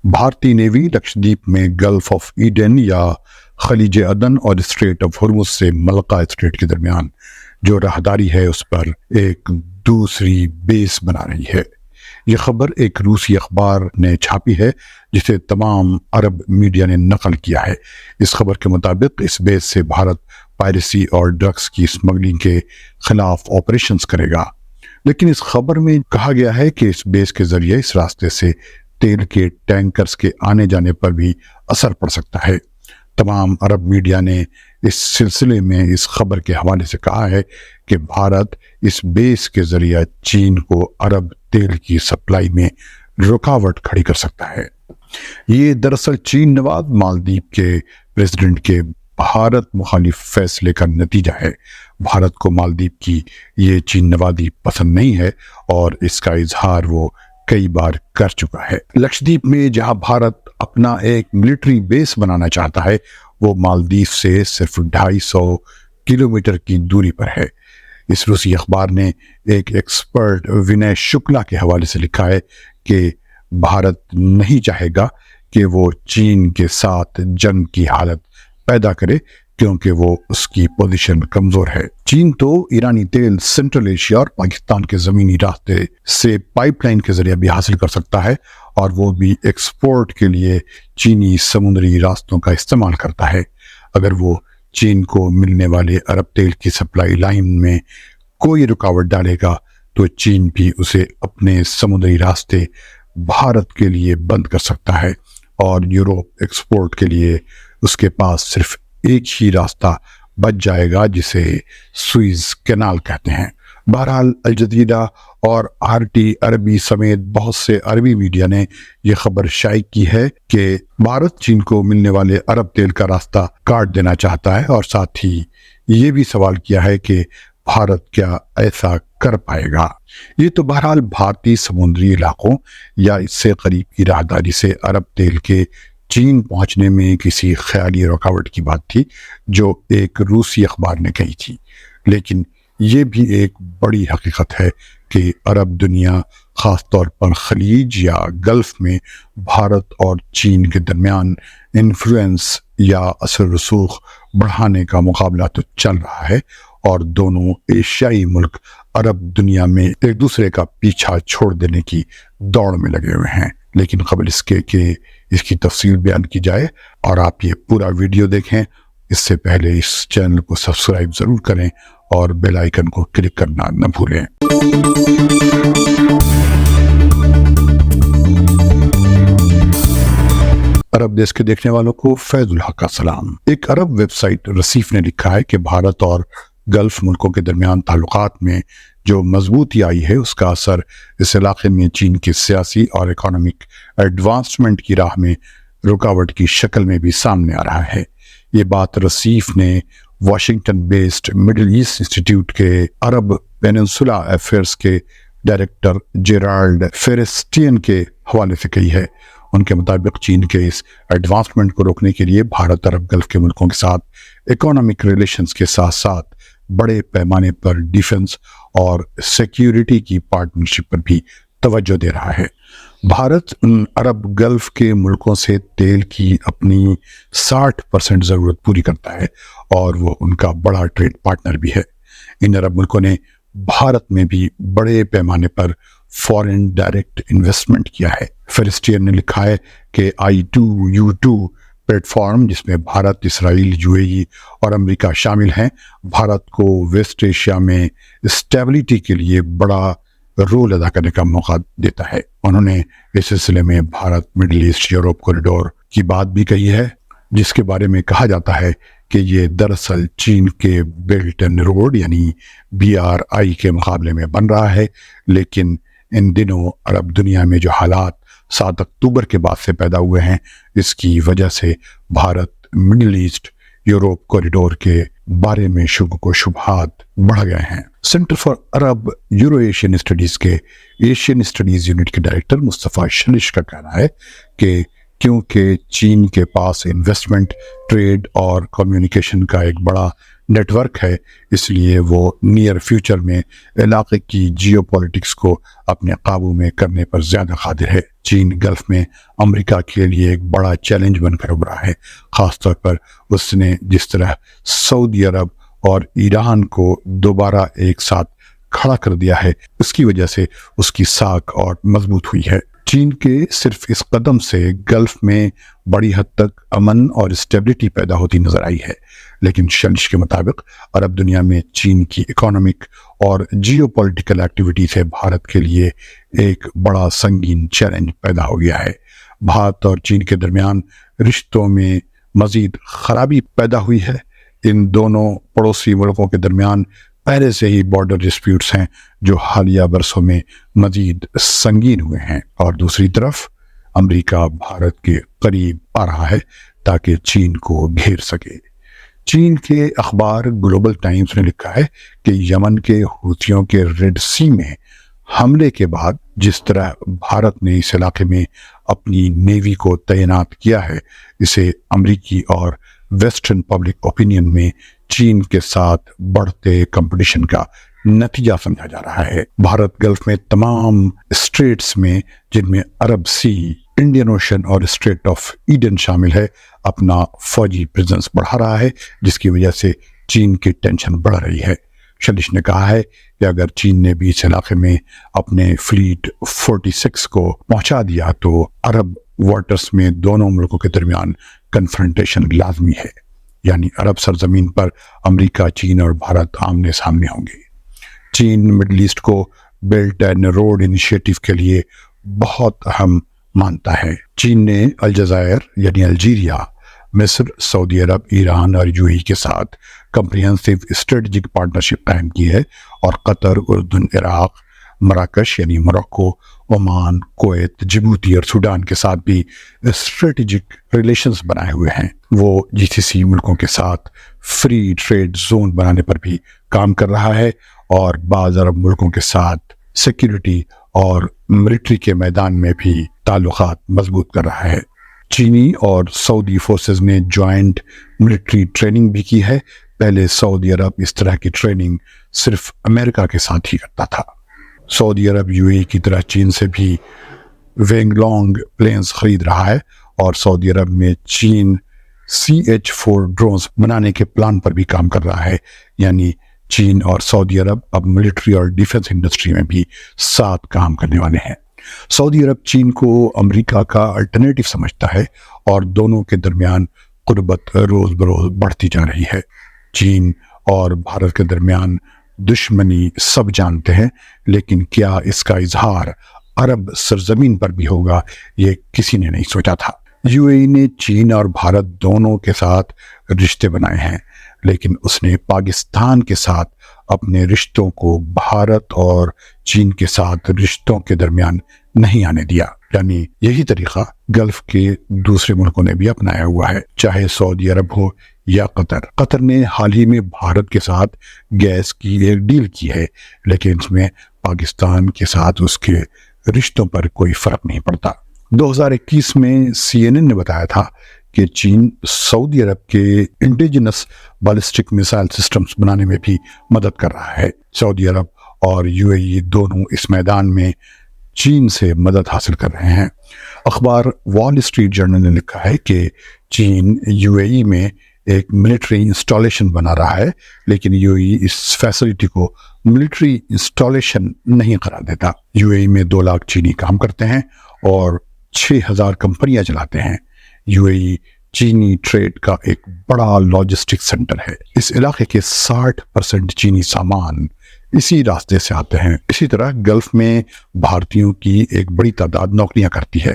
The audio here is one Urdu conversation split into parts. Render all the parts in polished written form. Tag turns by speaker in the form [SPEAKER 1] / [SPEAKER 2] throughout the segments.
[SPEAKER 1] بھارتی نیوی لکشدیپ میں گلف آف ایڈن یا خلیج عدن اور اسٹریٹ آف ہرمز سے ملکہ اسٹریٹ کے درمیان جو راہداری ہے اس پر ایک دوسری بیس بنا رہی ہے۔ یہ خبر ایک روسی اخبار نے چھاپی ہے جسے تمام عرب میڈیا نے نقل کیا ہے۔ اس خبر کے مطابق اس بیس سے بھارت پائریسی اور ڈرگس کی اسمگلنگ کے خلاف آپریشنز کرے گا، لیکن اس خبر میں کہا گیا ہے کہ اس بیس کے ذریعے اس راستے سے تیل کے ٹینکرز کے آنے جانے پر بھی اثر پڑ سکتا ہے۔ تمام عرب میڈیا نے اس سلسلے میں اس خبر کے حوالے سے کہا ہے کہ بھارت اس بیس کے ذریعے چین کو عرب تیل کی سپلائی میں رکاوٹ کھڑی کر سکتا ہے۔ یہ دراصل چین نواز مالدیپ کے پریزیڈنٹ کے بھارت مخالف فیصلے کا نتیجہ ہے۔ بھارت کو مالدیپ کی یہ چین نوازی پسند نہیں ہے اور اس کا اظہار وہ کئی بار کر چکا ہے۔ لکشدیپ میں جہاں بھارت اپنا ایک ملٹری بیس بنانا چاہتا ہے، وہ مالدیپ سے صرف 250 کلومیٹر کی دوری پر ہے۔ اس روسی اخبار نے ایک ایکسپرٹ ونے شکلا کے حوالے سے لکھا ہے کہ بھارت نہیں چاہے گا کہ وہ چین کے ساتھ جنگ کی حالت پیدا کرے کیونکہ وہ اس کی پوزیشن کمزور ہے۔ چین تو ایرانی تیل سنٹرل ایشیا اور پاکستان کے زمینی راستے سے پائپ لائن کے ذریعے بھی حاصل کر سکتا ہے، اور وہ بھی ایکسپورٹ کے لیے چینی سمندری راستوں کا استعمال کرتا ہے۔ اگر وہ چین کو ملنے والے عرب تیل کی سپلائی لائن میں کوئی رکاوٹ ڈالے گا تو چین بھی اسے اپنے سمندری راستے بھارت کے لیے بند کر سکتا ہے، اور یورپ ایکسپورٹ کے لیے اس کے پاس صرف ایک ہی راستہ بچ جائے گا جسے سوئز کینال کہتے ہیں۔ بہرحال الجزیرہ اور RT عربی سمیت بہت سے عربی میڈیا نے یہ خبر شائع کی ہے کہ بھارت چین کو ملنے والے عرب تیل کا راستہ کاٹ دینا چاہتا ہے، اور ساتھ ہی یہ بھی سوال کیا ہے کہ بھارت کیا ایسا کر پائے گا۔ یہ تو بہرحال بھارتی سمندری علاقوں یا اس سے قریب کی راہداری سے عرب تیل کے چین پہنچنے میں کسی خیالی رکاوٹ کی بات تھی جو ایک روسی اخبار نے کہی تھی، لیکن یہ بھی ایک بڑی حقیقت ہے کہ عرب دنیا خاص طور پر خلیج یا گلف میں بھارت اور چین کے درمیان انفلوئنس یا اثر رسوخ بڑھانے کا مقابلہ تو چل رہا ہے، اور دونوں ایشیائی ملک عرب دنیا میں ایک دوسرے کا پیچھا چھوڑ دینے کی دوڑ میں لگے ہوئے ہیں۔ لیکن قبل اس کے کہ اس کی تفصیل بیان کی جائے اور آپ یہ پورا ویڈیو دیکھیں، اس سے پہلے اس چینل کو سبسکرائب ضرور کریں اور بیل آئیکن کو کلک کرنا نہ بھولیں۔ عرب دیش کے دیکھنے والوں کو فیض الحق کا سلام۔ ایک عرب ویب سائٹ رسیف نے لکھا ہے کہ بھارت اور گلف ملکوں کے درمیان تعلقات میں جو مضبوطی آئی ہے اس کا اثر اس علاقے میں چین کی سیاسی اور اکانومک ایڈوانسمنٹ کی راہ میں رکاوٹ کی شکل میں بھی سامنے آ رہا ہے۔ یہ بات رسیف نے Washington based Middle East Institute کے عرب پیننسولا افیئرز کے ڈائریکٹر جیرالڈ فیرسٹین کے حوالے سے کہی ہے۔ ان کے مطابق چین کے اس ایڈوانسمنٹ کو روکنے کے لیے بھارت عرب گلف کے ملکوں کے ساتھ اکانومک ریلیشنز کے ساتھ ساتھ بڑے پیمانے پر ڈیفنس اور سیکیورٹی کی پارٹنرشپ پر بھی توجہ دے رہا ہے۔ بھارت ان عرب گلف کے ملکوں سے تیل کی اپنی 60% ضرورت پوری کرتا ہے، اور وہ ان کا بڑا ٹریڈ پارٹنر بھی ہے۔ ان عرب ملکوں نے بھارت میں بھی بڑے پیمانے پر فورن ڈائریکٹ انویسٹمنٹ کیا ہے۔ فیرسٹین نے لکھا ہے کہ I2U2 پلیٹ فارم جس میں بھارت، اسرائیل، UAE اور امریکہ شامل ہیں، بھارت کو ویسٹ ایشیا میں اسٹیبلٹی کے لیے بڑا رول ادا کرنے کا موقع دیتا ہے۔ انہوں نے اس سلسلے میں Bharat Middle East Europe corridor کی بات بھی کہی ہے، جس کے بارے میں کہا جاتا ہے کہ یہ دراصل چین کے بیلٹ اینڈ روڈ یعنی BRI کے مقابلے میں بن رہا ہے، لیکن ان دنوں عرب دنیا میں جو حالات 7 اکتوبر کے بعد سے پیدا ہوئے ہیں، اس کی وجہ سے Bharat Middle East Europe corridor کے بارے میں شکوک و شبہات بڑھ گئے ہیں۔ Centre for Arab Euro Asian studies کے ایشین اسٹڈیز یونٹ کے ڈائریکٹر مصطفیٰ شلش کا کہنا ہے کہ کیونکہ چین کے پاس انویسٹمنٹ، ٹریڈ اور کمیونیکیشن کا ایک بڑا نیٹ ورک ہے، اس لیے وہ نیئر فیوچر میں علاقے کی جیو پولیٹکس کو اپنے قابو میں کرنے پر زیادہ قادر ہے۔ چین گلف میں امریکہ کے لیے ایک بڑا چیلنج بن کر ابھرا ہے، خاص طور پر اس نے جس طرح سعودی عرب اور ایران کو دوبارہ ایک ساتھ کھڑا کر دیا ہے، اس کی وجہ سے اس کی ساکھ اور مضبوط ہوئی ہے۔ چین کے صرف اس قدم سے گلف میں بڑی حد تک امن اور اسٹیبلٹی پیدا ہوتی نظر آئی ہے، لیکن شلش کے مطابق عرب دنیا میں چین کی اکانومک اور جیو پولیٹیکل ایکٹیویٹی سے بھارت کے لیے ایک بڑا سنگین چیلنج پیدا ہو گیا ہے۔ بھارت اور چین کے درمیان رشتوں میں مزید خرابی پیدا ہوئی ہے۔ ان دونوں پڑوسی ملکوں کے درمیان پہلے سے ہی بارڈر ڈسپیوٹس ہیں جو حالیہ برسوں میں مزید سنگین ہوئے ہیں، اور دوسری طرف امریکہ بھارت کے قریب آ رہا ہے تاکہ چین کو گھیر سکے۔ چین کے اخبار گلوبل ٹائمز نے لکھا ہے کہ یمن کے حوثیوں کے ریڈ سی میں حملے کے بعد جس طرح بھارت نے اس علاقے میں اپنی نیوی کو تعینات کیا ہے، اسے امریکی اور ویسٹرن پبلک اوپینین میں چین کے ساتھ بڑھتے کمپٹیشن کا نتیجہ سمجھا جا رہا ہے۔ بھارت گلف میں تمام اسٹریٹس میں، جن میں عرب سی، انڈین اوشن اور اسٹریٹ آف ایڈن شامل ہے، اپنا فوجی پریزنس بڑھا رہا ہے، جس کی وجہ سے چین کی ٹینشن بڑھ رہی ہے۔ شلش نے کہا ہے کہ اگر چین نے بھی اس علاقے میں اپنے فلیٹ 46 کو پہنچا دیا تو عرب واٹرز میں دونوں ملکوں کے درمیان کنفرنٹیشن لازمی ہے، یعنی عرب سرزمین پر امریکہ، چین اور بھارت آمنے سامنے ہوں گے۔ چین مڈل ایسٹ کو بیلٹ اینڈ روڈ انیشیٹو کے لیے بہت اہم مانتا ہے۔ چین نے الجزائر یعنی الجیریا، مصر، سعودی عرب، ایران اور یو اے ای کے ساتھ کمپریہنسو اسٹریٹجک پارٹنرشپ قائم کی ہے، اور قطر، اردن، عراق، مراکش یعنی موروکو، عمان، کویت، جبوتی اور سوڈان کے ساتھ بھی اسٹریٹجک ریلیشنز بنائے ہوئے ہیں۔ وہ جی سی سی ملکوں کے ساتھ فری ٹریڈ زون بنانے پر بھی کام کر رہا ہے، اور بعض عرب ملکوں کے ساتھ سیکیورٹی اور ملٹری کے میدان میں بھی تعلقات مضبوط کر رہا ہے۔ چینی اور سعودی فورسز نے جوائنٹ ملٹری ٹریننگ بھی کی ہے۔ پہلے سعودی عرب اس طرح کی ٹریننگ صرف امریکہ کے ساتھ ہی کرتا تھا۔ سعودی عرب یو اے ای کی طرح چین سے بھی وینگ لانگ پلینز خرید رہا ہے، اور سعودی عرب میں چین CH-4 ڈرونز بنانے کے پلان پر بھی کام کر رہا ہے، یعنی چین اور سعودی عرب اب ملٹری اور ڈیفنس انڈسٹری میں بھی ساتھ کام کرنے والے ہیں۔ سعودی عرب چین کو امریکہ کا الٹرنیٹو سمجھتا ہے، اور دونوں کے درمیان قربت روز بروز بڑھتی جا رہی ہے۔ چین اور بھارت کے درمیان دشمنی سب جانتے ہیں، لیکن کیا اس کا اظہار عرب سرزمین پر بھی ہوگا، یہ کسی نے نہیں سوچا تھا۔ یو اے ای نے چین اور بھارت دونوں کے ساتھ رشتے بنائے ہیں، لیکن اس نے پاکستان کے ساتھ اپنے رشتوں کو بھارت اور چین کے ساتھ رشتوں کے درمیان نہیں آنے دیا۔ یعنی یہی طریقہ گلف کے دوسرے ملکوں نے بھی اپنایا ہوا ہے، چاہے سعودی عرب ہو یا قطر۔ قطر نے حال ہی میں بھارت کے ساتھ گیس کی ایک ڈیل کی ہے، لیکن اس میں پاکستان کے ساتھ اس کے رشتوں پر کوئی فرق نہیں پڑتا۔ 2021 میں CNN نے بتایا تھا کہ چین سعودی عرب کے انڈیجنس بالسٹک میزائل سسٹمز بنانے میں بھی مدد کر رہا ہے۔ سعودی عرب اور یو اے ای دونوں اس میدان میں چین سے مدد حاصل کر رہے ہیں۔ اخبار وال اسٹریٹ جرنل نے لکھا ہے کہ چین یو اے ای میں ایک ملٹری انسٹالیشن بنا رہا ہے، لیکن یو اے ای اس فیسلٹی کو ملٹری انسٹالیشن نہیں قرار دیتا۔ یو اے ای میں 2 لاکھ چینی کام کرتے ہیں اور 6,000 کمپنیاں چلاتے ہیں۔ یو اے ای چینی ٹریڈ کا ایک بڑا لاجسٹک سینٹر ہے۔ اس علاقے کے 60% چینی سامان اسی راستے سے آتے ہیں۔ اسی طرح گلف میں بھارتیوں کی ایک بڑی تعداد نوکریاں کرتی ہے۔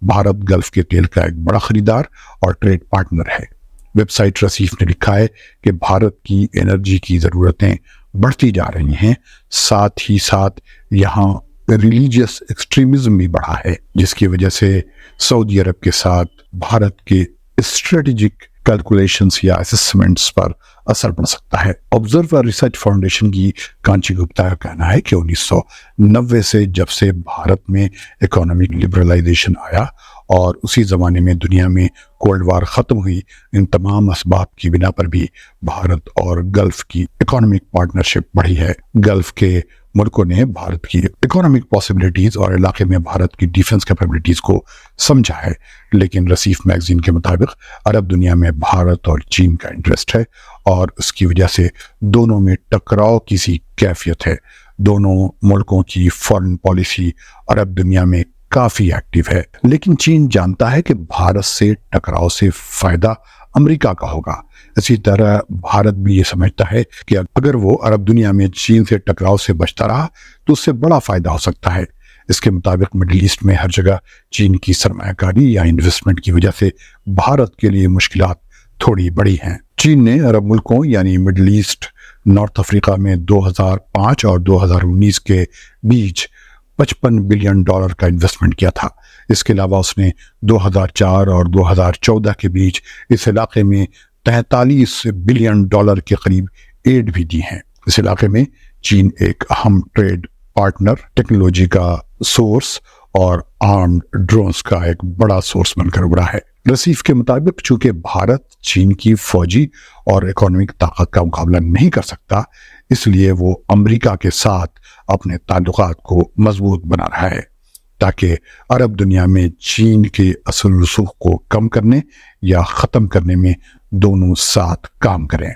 [SPEAKER 1] بھارت گلف کے تیل کا ایک بڑا خریدار اور ٹریڈ پارٹنر ہے۔ ویب سائٹ رسیف نے لکھا ہے کہ بھارت کی انرجی کی ضرورتیں بڑھتی جا رہی ہیں، ساتھ ہی ساتھ یہاں ریلیجیس ایکسٹریمزم بھی بڑھا ہے، جس کی وجہ سے سعودی عرب کے ساتھ بھارت کے اسٹریٹجک کیلکولیشنز یا اسسمنٹس پر اثر پڑ سکتا ہے۔ آبزرور ریسرچ فاؤنڈیشن کی کانچی گپتا کا کہنا ہے کہ 1990 سے جب سے بھارت میں اکانومک لبرلائزیشن آیا اور اسی زمانے میں دنیا میں کولڈ وار ختم ہوئی. ان تمام اسباب کی بنا پر بھی بھارت اور گلف کی اکنامک پارٹنرشپ بڑھی ہے. گلف کے ملکوں نے بھارت کی اکنامک پاسبلٹیز اور علاقے میں بھارت کی ڈیفنس کیپیبلٹیز کو سمجھا ہے. لیکن رسیف میگزین کے مطابق عرب دنیا میں بھارت اور چین کا انٹرسٹ ہے اور اس کی وجہ سے دونوں میں ٹکراؤ کی سی کیفیت ہے. دونوں ملکوں کی فارن پالیسی عرب دنیا میں کافی ایکٹیو ہے. لیکن چین جانتا ہے کہ بھارت سے ٹکراؤ سے فائدہ امریکہ کا ہوگا. اسی طرح بھارت بھی یہ سمجھتا ہے کہ اگر وہ عرب دنیا میں چین سے ٹکراؤ سے بچتا رہا تو اس سے بڑا فائدہ ہو سکتا ہے. اس کے مطابق مڈل ایسٹ میں ہر جگہ چین کی سرمایہ کاری یا انویسٹمنٹ کی وجہ سے بھارت کے لیے مشکلات تھوڑی بڑی ہیں. چین نے عرب ملکوں یعنی مڈل ایسٹ، نارتھ افریقہ میں 2005 اور 2019 کے بیچ $55 بلین کا انویسٹمنٹ کیا تھا. اس کے علاوہ اس نے 2004 اور 2014 کے بیچ اس علاقے میں $43 بلین کے قریب ایڈ بھی دی ہیں. اس علاقے میں چین ایک اہم ٹریڈ پارٹنر، ٹیکنالوجی کا سورس اور آرمڈ ڈرونز کا ایک بڑا سورس بن کر ابھرا ہے. رسیف کے مطابق چونکہ بھارت چین کی فوجی اور اکنامک طاقت کا مقابلہ نہیں کر سکتا، اس لیے وہ امریکہ کے ساتھ اپنے تعلقات کو مضبوط بنا رہا ہے تاکہ عرب دنیا میں چین کے اثر رسوخ کو کم کرنے یا ختم کرنے میں دونوں ساتھ کام کریں.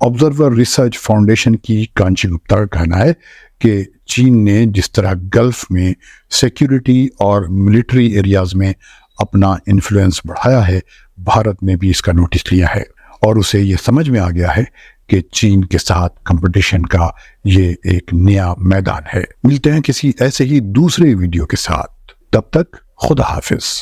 [SPEAKER 1] آبزرور ریسرچ فاؤنڈیشن کی کانچی گپتا کا کہنا ہے کہ چین نے جس طرح گلف میں سیکیورٹی اور ملٹری ایریاز میں اپنا انفلوئنس بڑھایا ہے، بھارت نے بھی اس کا نوٹس لیا ہے اور اسے یہ سمجھ میں آ گیا ہے کہ چین کے ساتھ کمپٹیشن کا یہ ایک نیا میدان ہے. ملتے ہیں کسی ایسے ہی دوسرے ویڈیو کے ساتھ، تب تک خدا حافظ.